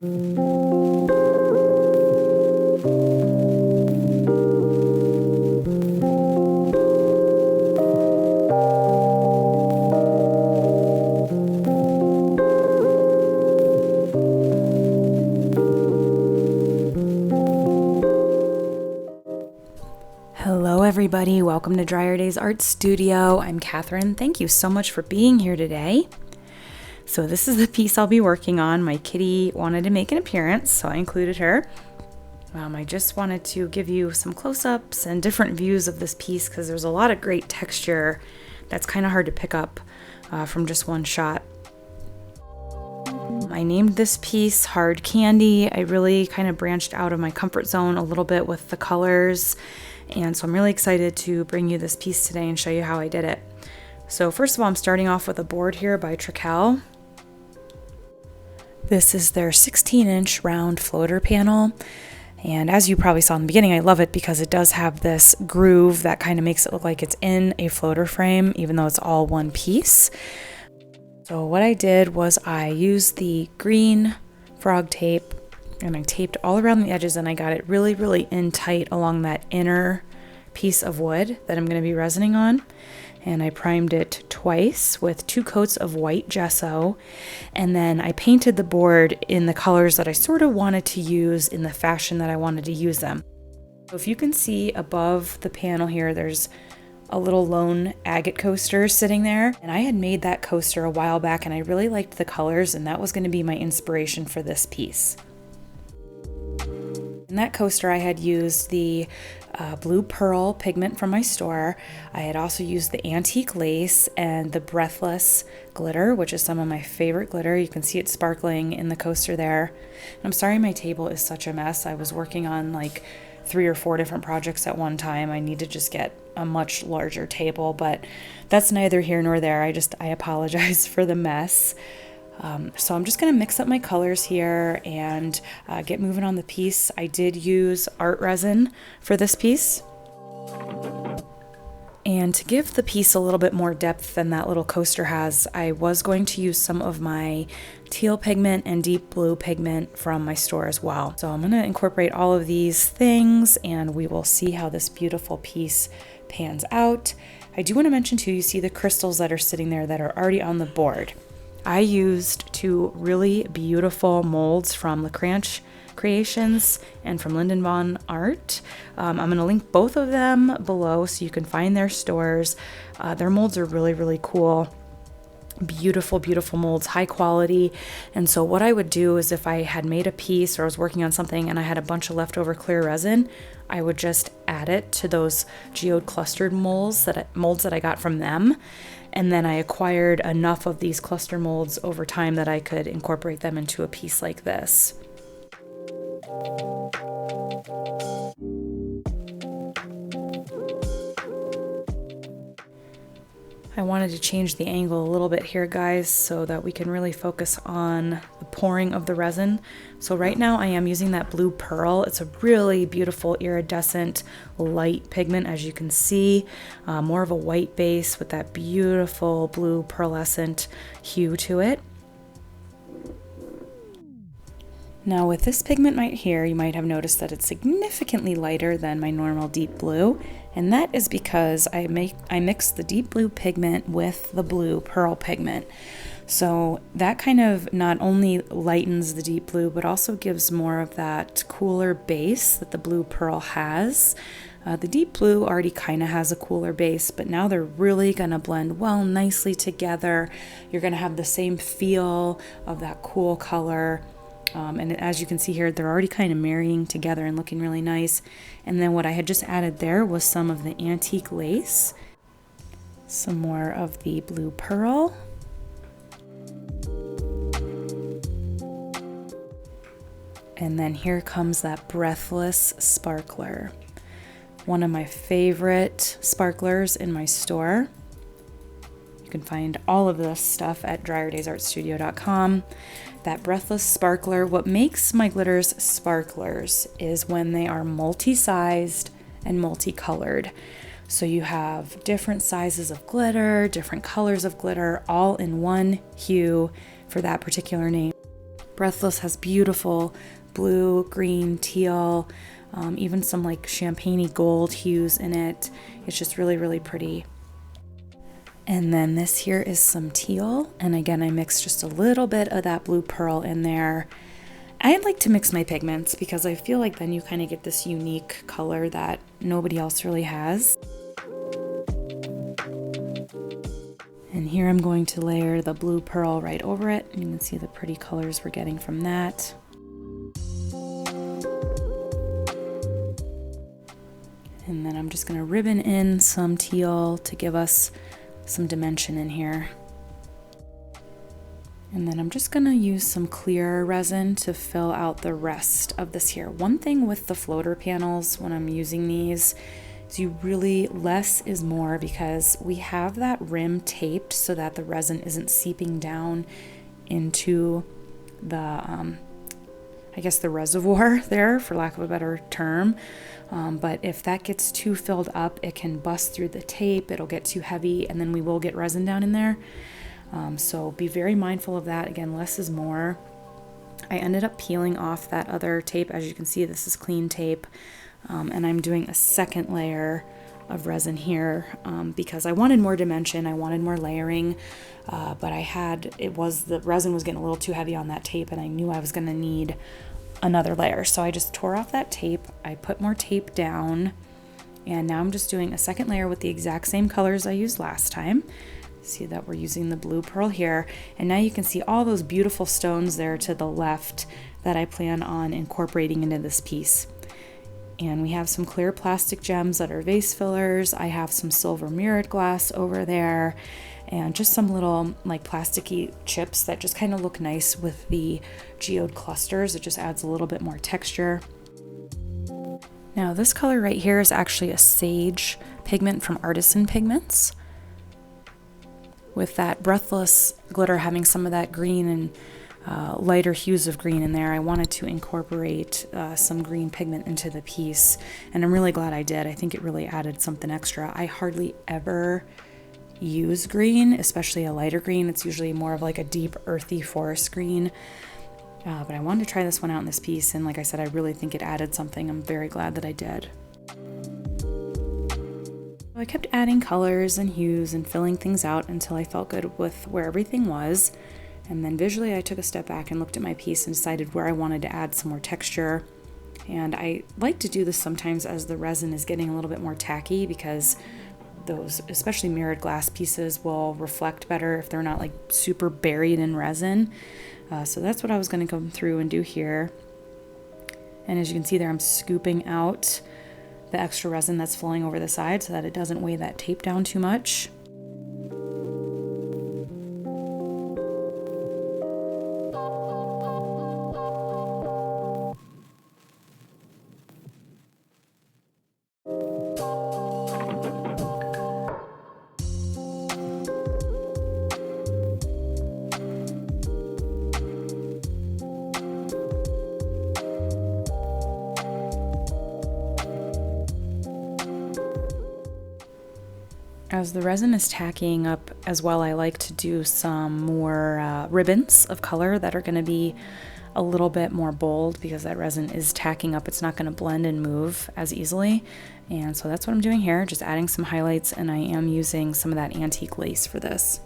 Hello everybody, welcome to Dryer Days Art Studio. I'm Catherine. Thank you so much for being here today. So this is the piece I'll be working on. My kitty wanted to make an appearance, so I included her. I just wanted to give you some close-ups and different views of this piece because there's a lot of great texture that's kind of hard to pick up from just one shot. I named this piece Hard Candy. I really kind of branched out of my comfort zone a little bit with the colors, and so I'm really excited to bring you this piece today and show you how I did it. So first of all, I'm starting off with a board here by Trekell. This is their 16-inch round floater panel, and as you probably saw in the beginning, I love it because it does have this groove that kind of makes it look like it's in a floater frame, even though it's all one piece. So what I did was I used the green frog tape and I taped all around the edges, and I got it really, really in tight along that inner piece of wood that I'm going to be resining on. And I primed it twice with 2 coats of white gesso, and then I painted the board in the colors that I sort of wanted to use in the fashion that I wanted to use them. So if you can see above the panel here, there's a little lone agate coaster sitting there, and I had made that coaster a while back and I really liked the colors, and that was going to be my inspiration for this piece. In that coaster I had used the blue pearl pigment from my store. I had also used the antique lace and the breathless glitter, which is some of my favorite glitter. You can see it sparkling in the coaster there. And I'm sorry my table is such a mess. I was working on like 3 or 4 different projects at one time. I need to just get a much larger table, but that's neither here nor there. I apologize for the mess. So I'm just going to mix up my colors here and get moving on the piece. I did use art resin for this piece. And to give the piece a little bit more depth than that little coaster has, I was going to use some of my teal pigment and deep blue pigment from my store as well. So I'm going to incorporate all of these things and we will see how this beautiful piece pans out. I do want to mention too, you see the crystals that are sitting there that are already on the board. I used 2 really beautiful molds from LaCranche Creations and from Linden Von Art. I'm going to link both of them below so you can find their stores. Their molds are really, really cool. Beautiful, beautiful molds, high quality. And so what I would do is if I had made a piece or I was working on something and I had a bunch of leftover clear resin, I would just add it to those Geode clustered molds that I got from them. And then I acquired enough of these cluster molds over time that I could incorporate them into a piece like this. I wanted to change the angle a little bit here, guys, so that we can really focus on the pouring of the resin. So right now I am using that blue pearl. It's a really beautiful iridescent light pigment, as you can see, more of a white base with that beautiful blue pearlescent hue to it. Now with this pigment right here, you might have noticed that it's significantly lighter than my normal deep blue, and that is because I mixed the deep blue pigment with the blue pearl pigment. So that kind of not only lightens the deep blue, but also gives more of that cooler base that the blue pearl has. The deep blue already kind of has a cooler base, but now they're really going to blend well nicely together. You're going to have the same feel of that cool color. And as you can see here, they're already kind of marrying together and looking really nice. And then what I had just added there was some of the antique lace, some more of the blue pearl, and then here comes that breathless sparkler, one of my favorite sparklers in my store. You can find all of this stuff at dryerdaysartstudio.com. That breathless sparkler, what makes my glitters sparklers is when they are multi-sized and multicolored. So you have different sizes of glitter, different colors of glitter, all in one hue for that particular name. Breathless has beautiful blue, green, teal, even some like champagne-y gold hues in it. It's just really, really pretty. And then this here is some teal. And again, I mixed just a little bit of that blue pearl in there. I like to mix my pigments because I feel like then you kind of get this unique color that nobody else really has. And here I'm going to layer the blue pearl right over it. You can see the pretty colors we're getting from that. And then I'm just going to ribbon in some teal to give us some dimension in here. And then I'm just going to use some clear resin to fill out the rest of this here. One thing with the floater panels when I'm using these is you really, less is more, because we have that rim taped so that the resin isn't seeping down into the, I guess the reservoir there, for lack of a better term. But if that gets too filled up, it can bust through the tape, it'll get too heavy, and then we will get resin down in there. So be very mindful of that. Again, less is more. I ended up peeling off that other tape. As you can see, this is clean tape. And I'm doing a second layer of resin here because I wanted more dimension, I wanted more layering, but the resin was getting a little too heavy on that tape, and I knew I was going to need another layer. So I just tore off that tape, I put more tape down, and now I'm just doing a second layer with the exact same colors I used last time. See that we're using the blue pearl here, and now you can see all those beautiful stones there to the left that I plan on incorporating into this piece. And we have some clear plastic gems that are vase fillers. I have some silver mirrored glass over there, and just some little like plasticky chips that just kind of look nice with the geode clusters. It just adds a little bit more texture. Now this color right here is actually a sage pigment from Artisan Pigments, with that Breathless glitter having some of that green and lighter hues of green in there. I wanted to incorporate some green pigment into the piece, and I'm really glad I did. I think it really added something extra. I hardly ever use green, especially a lighter green. It's usually more of like a deep earthy forest green, but I wanted to try this one out in this piece, and like I said, I really think it added something. I'm very glad that I did. I kept adding colors and hues and filling things out until I felt good with where everything was. And then visually I took a step back and looked at my piece and decided where I wanted to add some more texture. And I like to do this sometimes as the resin is getting a little bit more tacky, because those, especially mirrored glass pieces, will reflect better if they're not like super buried in resin. So that's what I was going to come through and do here. And as you can see there, I'm scooping out the extra resin that's flowing over the side so that it doesn't weigh that tape down too much. As the resin is tacking up as well, I like to do some more ribbons of color that are going to be a little bit more bold, because that resin is tacking up. It's not going to blend and move as easily. And so that's what I'm doing here, just adding some highlights, and I am using some of that antique lace for this.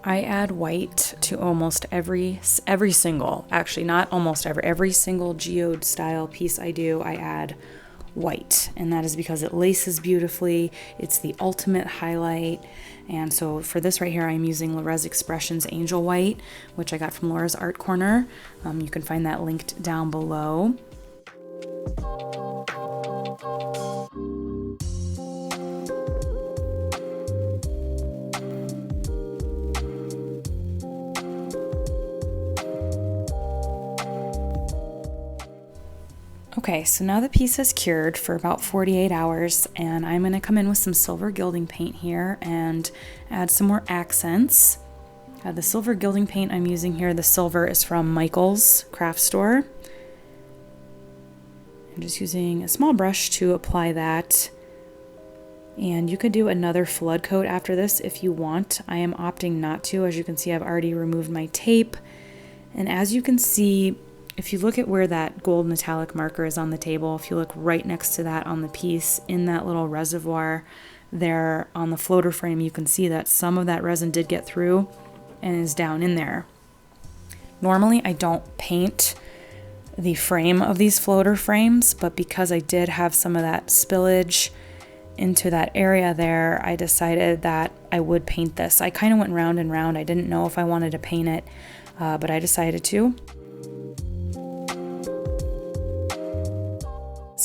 I add white to almost every single, actually not almost every single geode style piece I do, I add white. And that is because it laces beautifully. It's the ultimate highlight. And so for this right here, I'm using Laura's Expressions Angel White, which I got from Laura's Art Corner. You can find that linked down below. Okay, so now the piece has cured for about 48 hours, and I'm going to come in with some silver gilding paint here and add some more accents. The silver gilding paint I'm using here, the silver is from Michael's craft store. I'm just using a small brush to apply that. And you could do another flood coat after this if you want. I am opting not to. As you can see, I've already removed my tape. And as you can see, if you look at where that gold metallic marker is on the table, if you look right next to that on the piece in that little reservoir there on the floater frame, you can see that some of that resin did get through and is down in there. Normally, I don't paint the frame of these floater frames, but because I did have some of that spillage into that area there, I decided that I would paint this. I kind of went round and round. I didn't know if I wanted to paint it, but I decided to.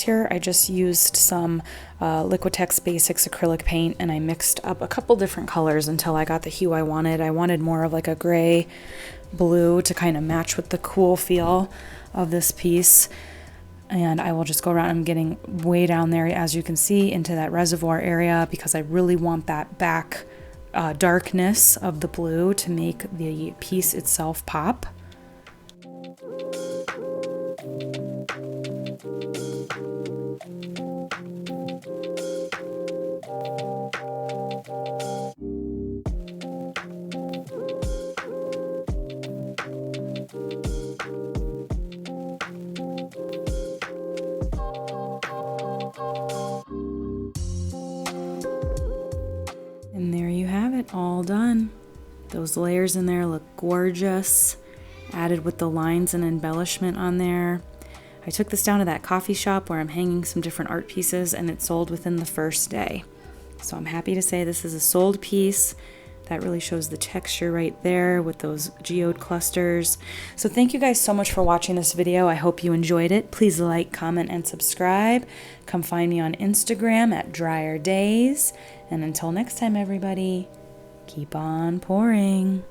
Here I just used some Liquitex Basics acrylic paint, and I mixed up a couple different colors until I got the hue I wanted. I wanted more of like a gray blue to kind of match with the cool feel of this piece. And I will just go around. I'm getting way down there, as you can see, into that reservoir area because I really want that back darkness of the blue to make the piece itself pop. And there you have it, all done. Those layers in there look gorgeous, added with the lines and embellishment on there. I took this down to that coffee shop where I'm hanging some different art pieces, and it sold within the first day. So I'm happy to say this is a sold piece. That really shows the texture right there with those geode clusters. So thank you guys so much for watching this video. I hope you enjoyed it. Please like, comment, and subscribe. Come find me on Instagram at Drier Days. And until next time, everybody, keep on pouring.